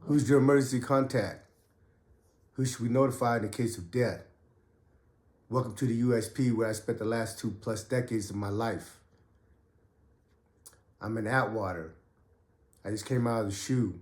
Who's your emergency contact? Who should we notify in the case of death? Welcome to the USP, where I spent the last 2+ decades of my life. I'm in Atwater. I just came out of the SHU.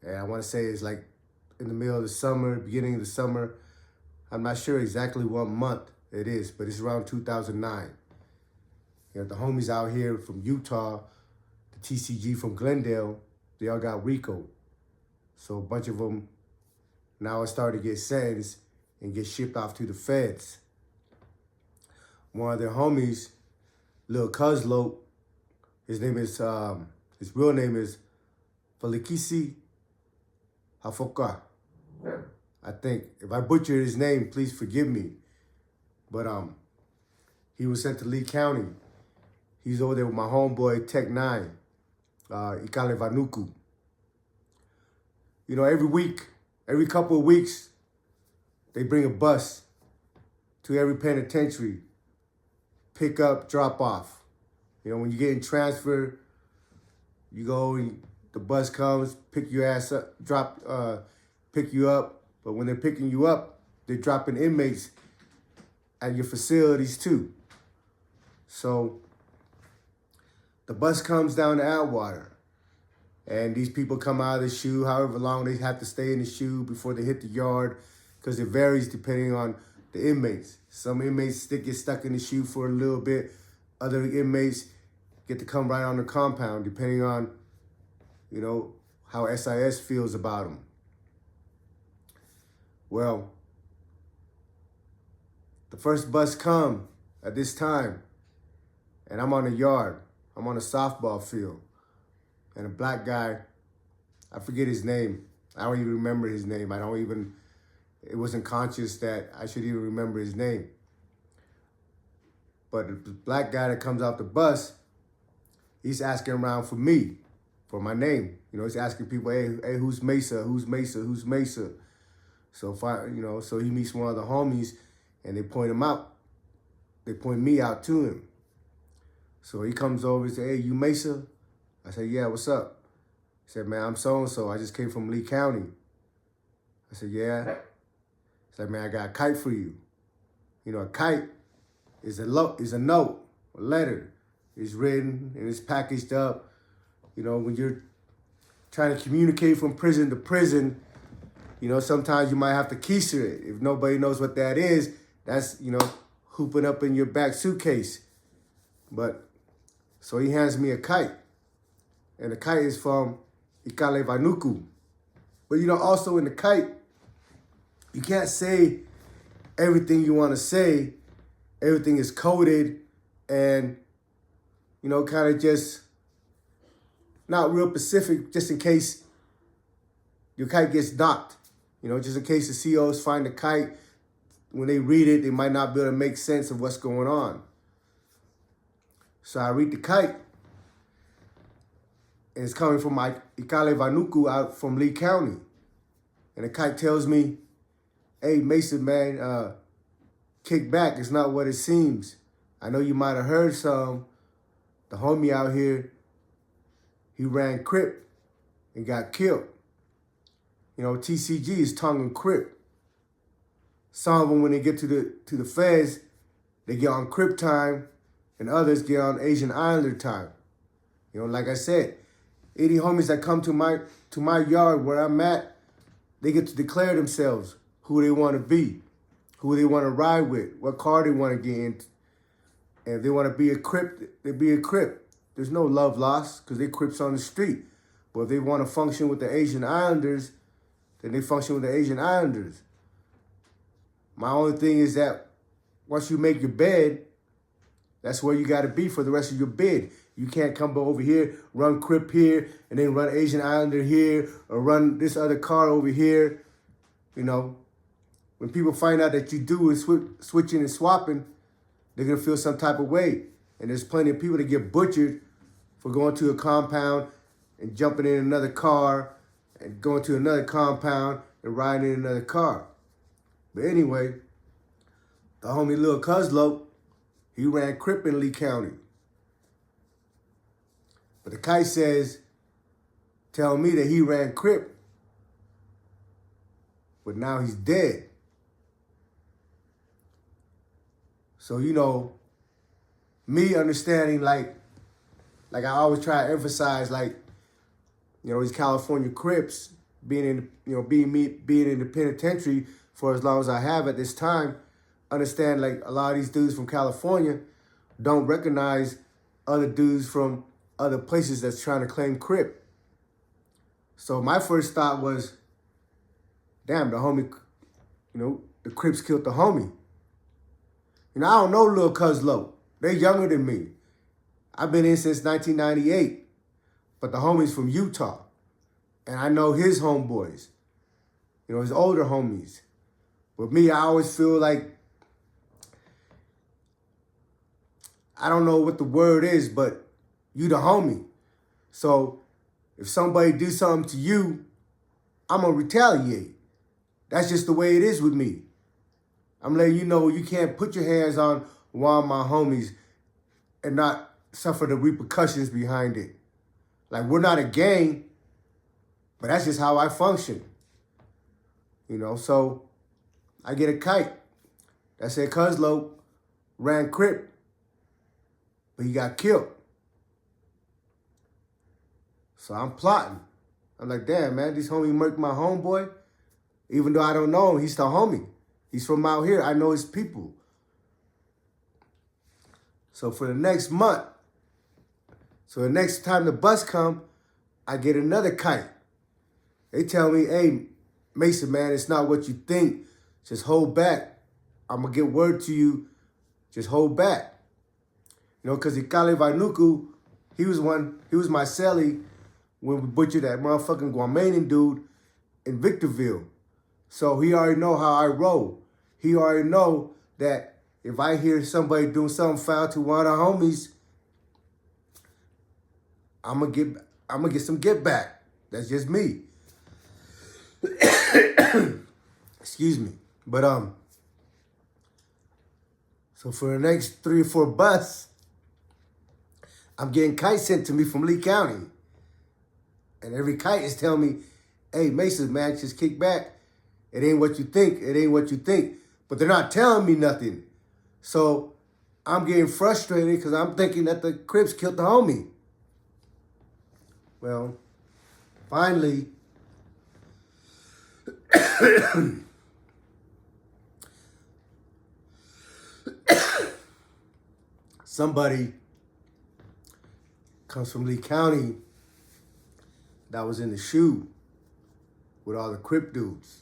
And I want to say it's like in the middle of the summer, beginning of the summer. I'm not sure exactly what month it is, but it's around 2009. The homies out here from Utah, the TCG from Glendale, they all got RICO. So a bunch of them now are starting to get sentenced and get shipped off to the feds. One of their homies, Lil Cuzlo, his real name is Felikisi Hafoka. I think if I butcher his name, please forgive me. But he was sent to Lee County. He's over there with my homeboy Tech 9, Ikale Vanuku. Every couple of weeks, they bring a bus to every penitentiary, pick up, drop off. When you're getting transferred, you go, the bus comes, pick your ass up, pick you up. But when they're picking you up, they're dropping inmates at your facilities too. So the bus comes down to Atwater, and these people come out of the SHU, however long they have to stay in the SHU before they hit the yard, because it varies depending on the inmates. Some inmates get stuck in the SHU for a little bit. Other inmates get to come right on the compound, depending on, how SIS feels about them. Well, the first bus come at this time, and I'm on the yard. I'm on a softball field. And a black guy, I forget his name. I don't even remember his name. It wasn't conscious that I should even remember his name. But the black guy that comes out the bus, he's asking around for me, for my name. He's asking people, hey, who's Mesa? Who's Mesa? Who's Mesa? So so he meets one of the homies, and they point him out. They point me out to him. So he comes over and says, hey, you Mesa? I said, yeah, what's up? He said, man, I'm so-and-so. I just came from Lee County. I said, yeah. He said, man, I got a kite for you. A kite is a note, a letter. It's written and it's packaged up. When you're trying to communicate from prison to prison, sometimes you might have to keister it. If nobody knows what that is, that's, hooping up in your back suitcase. So he hands me a kite. And the kite is from Ikale Vanuku. But, also in the kite, you can't say everything you want to say. Everything is coded and, kind of just not real specific, just in case your kite gets knocked. Just in case the COs find the kite, when they read it, they might not be able to make sense of what's going on. So I read the kite. And it's coming from my Ikale Vanuku out from Lee County. And the kite tells me, hey, Mason, man, kick back. It's not what it seems. I know you might have heard some. The homie out here, he ran Crip and got killed. TCG is Tongan Crip. Some of them, when they get to the feds, they get on Crip time, and others get on Asian Islander time. Like I said, 80 homies that come to my yard where I'm at, they get to declare themselves who they want to be, who they want to ride with, what car they want to get in. And if they want to be a Crip, they be a Crip. There's no love lost because they Crips on the street. But if they want to function with the Asian Islanders, then they function with the Asian Islanders. My only thing is that once you make your bed, that's where you got to be for the rest of your bid. You can't come over here, run Crip here, and then run Asian Islander here, or run this other car over here. When people find out that you do and switching and swapping, they're going to feel some type of way. And there's plenty of people that get butchered for going to a compound and jumping in another car and going to another compound and riding in another car. But anyway, the homie Lil Cuzlo, he ran Crip in Lee County. But the kite says tell me that he ran Crip, but now he's dead. So, you know, me understanding, like I always try to emphasize, like, you know, these California Crips being in, you know, being in the penitentiary for as long as I have at this time, understand like a lot of these dudes from California don't recognize other dudes from other places that's trying to claim Crip. So my first thought was, damn, the homie, you know, the Crips killed the homie. You know, I don't know Lil Cuz Lo. They're younger than me. I've been in since 1998. But the homie's from Utah. And I know his homeboys. You know, his older homies. But me, I always feel like, I don't know what the word is, but you the homie. So if somebody do something to you, I'm going to retaliate. That's just the way it is with me. I'm letting you know you can't put your hands on one of my homies and not suffer the repercussions behind it. Like, we're not a gang, but that's just how I function. You know, so I get a kite that said Cuz Lo ran Crip, but he got killed. So I'm plotting. I'm like, damn, man, this homie murked my homeboy. Even though I don't know him, he's the homie. He's from out here. I know his people. So for the next month, so the next time the bus come, I get another kite. They tell me, hey, Mason, man, it's not what you think. Just hold back. I'm going to get word to you. Just hold back. You know, because Ikale Vainuku, he was my celly when we butchered that motherfucking Guamanian dude in Victorville. So he already know how I roll. He already know that if I hear somebody doing something foul to one of the homies, I'm gonna get some get back. That's just me. Excuse me. But so for the next 3 or 4 busts, I'm getting kites sent to me from Lee County. And every kite is telling me, hey, Mason, man, just kick back. It ain't what you think. It ain't what you think. But they're not telling me nothing. So I'm getting frustrated because I'm thinking that the Crips killed the homie. Well, finally, somebody comes from Lee County that was in the shoe with all the Crip dudes.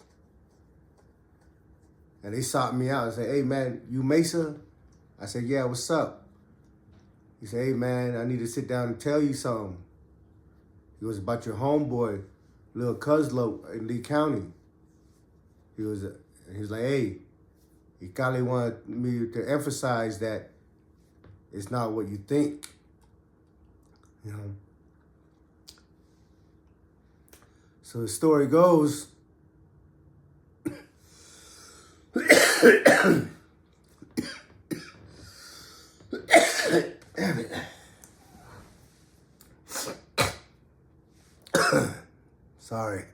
And they sought me out and said, hey, man, you Mesa? I said, yeah, what's up? He said, hey, man, I need to sit down and tell you something. It was about your homeboy, Lil Cuz Lo in Lee County. He was like, hey, he kindly wanted me to emphasize that it's not what you think. You know. So the story goes, damn it. Sorry.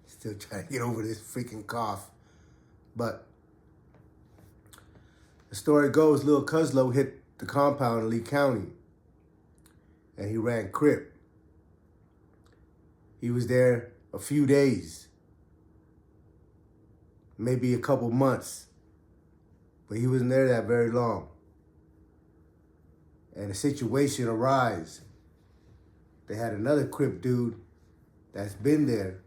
Still trying to get over this freaking cough. But the story goes, Lil Cuz Lo hit the compound in Lee County. And he ran Crip. He was there a few days. Maybe a couple months. But he wasn't there that very long. And a situation arose. They had another Crip dude that's been there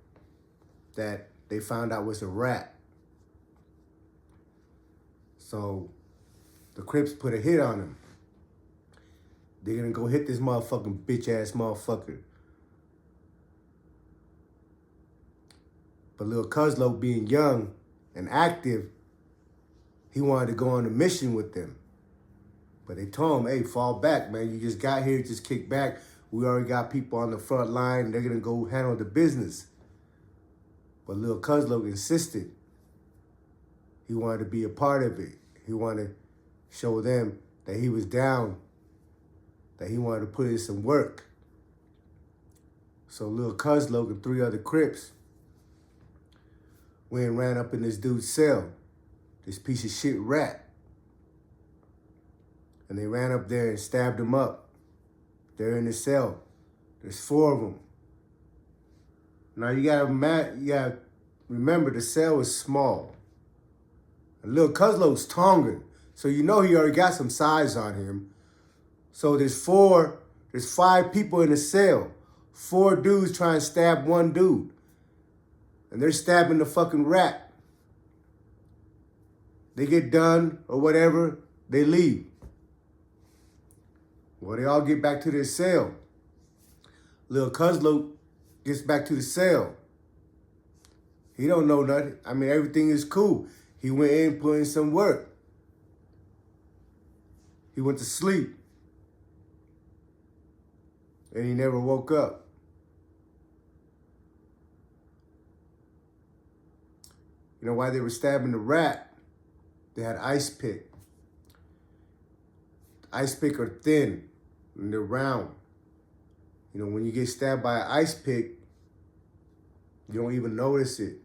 that they found out was a rat. So the Crips put a hit on him. They're gonna go hit this motherfucking bitch-ass motherfucker. But Lil Cuz Lo, being young and active, he wanted to go on a mission with them. But they told him, hey, fall back, man. You just got here, just kick back. We already got people on the front line. They're going to go handle the business. But Lil Cuz Lo insisted. He wanted to be a part of it. He wanted to show them that he was down, that he wanted to put in some work. So Lil Cuzlo and 3 other Crips went and ran up in this dude's cell, this piece of shit rat. And they ran up there and stabbed him up. They're in the cell. There's 4 of them. Now you gotta remember the cell is small. And Lil Cuzlo's Tongan, so you know he already got some size on him. So there's 5 people in the cell. 4 dudes trying to stab 1 dude. And they're stabbing the fucking rat. They get done or whatever, they leave. Well, they all get back to their cell. Lil Cuzlo gets back to the cell. He don't know nothing. I mean, everything is cool. He went in, put in some work. He went to sleep. And he never woke up. You know why they were stabbing the rat? They had ice pick. Ice pick are thin and they're round. You know, when you get stabbed by an ice pick, you don't even notice it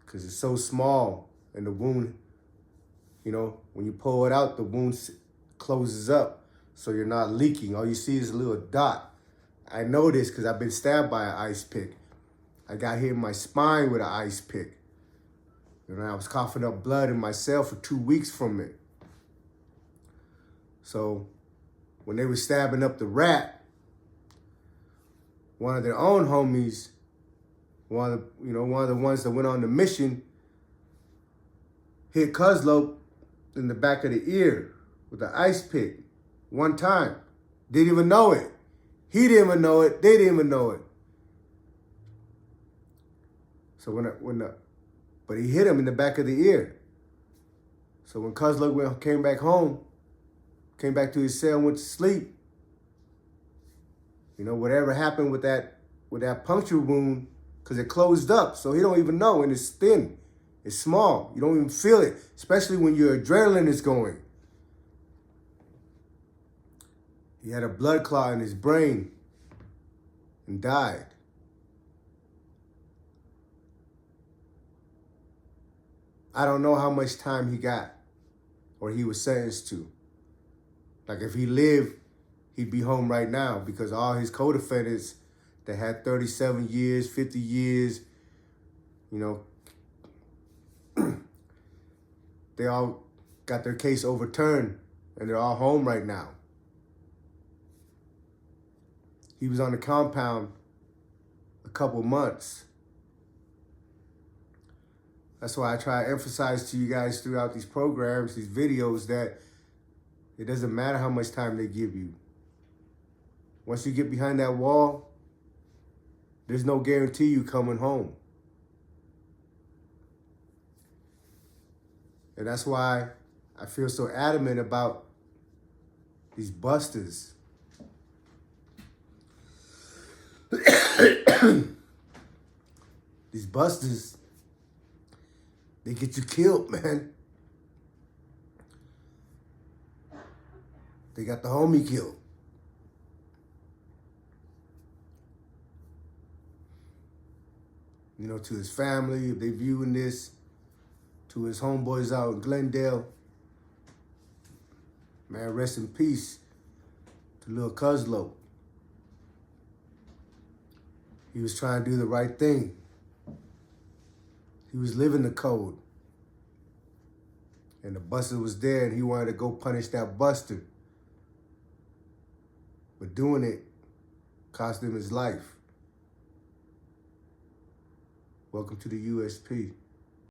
because it's so small and the wound, you know, when you pull it out, the wound closes up so you're not leaking. All you see is a little dot. I know this because I've been stabbed by an ice pick. I got hit in my spine with an ice pick. And I was coughing up blood in my cell for 2 weeks from it. So when they were stabbing up the rat, one of their own homies, one of the ones that went on the mission, hit Cuzlo in the back of the ear with an ice pick 1 time. Didn't even know it. He didn't even know it. They didn't even know it. So but he hit him in the back of the ear. So when Cuzlo came back home, came back to his cell, went to sleep, you know, whatever happened with that puncture wound, because it closed up, so he don't even know, and it's thin, it's small. You don't even feel it, especially when your adrenaline is going. He had a blood clot in his brain and died. I don't know how much time he got or he was sentenced to. Like if he lived, he'd be home right now because all his co-defendants that had 37 years, 50 years, you know, they all got their case overturned and they're all home right now. He was on the compound a couple months. That's why I try to emphasize to you guys throughout these programs, these videos, that it doesn't matter how much time they give you. Once you get behind that wall, there's no guarantee you coming home. And that's why I feel so adamant about these busters. These busters, they get you killed, man. They got the homie killed. You know, to his family, if they viewing this, to his homeboys out in Glendale, man, rest in peace to Lil Cuzlo. He was trying to do the right thing. He was living the code. And the buster was there and he wanted to go punish that buster. But doing it cost him his life. Welcome to the USP.